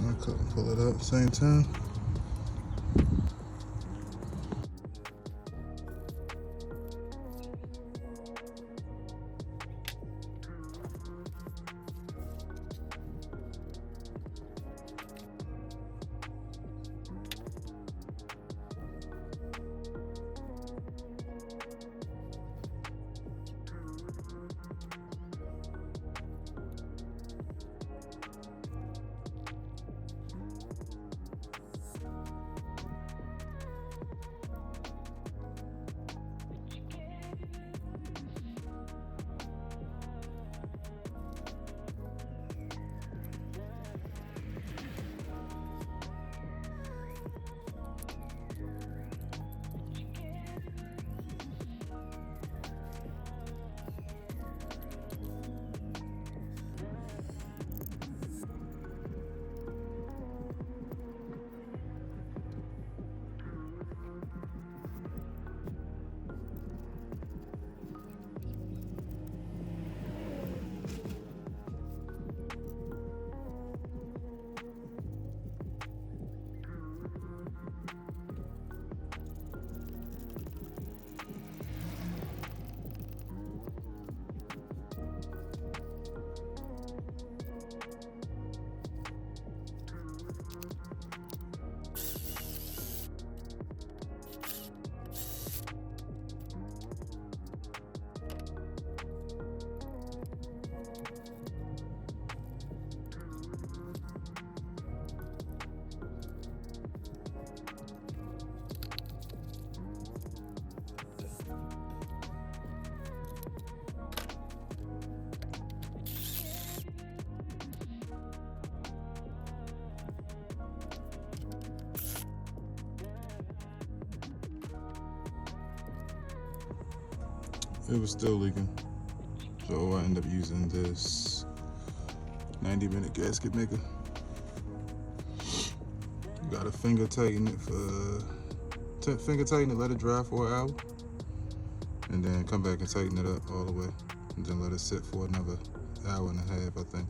I couldn't pull it up at the same time. It was still leaking, so I ended up using this 90-minute gasket maker. You gotta finger tighten it let it dry for an hour, and then come back and tighten it up all the way, and then let it sit for another hour and a half, I think.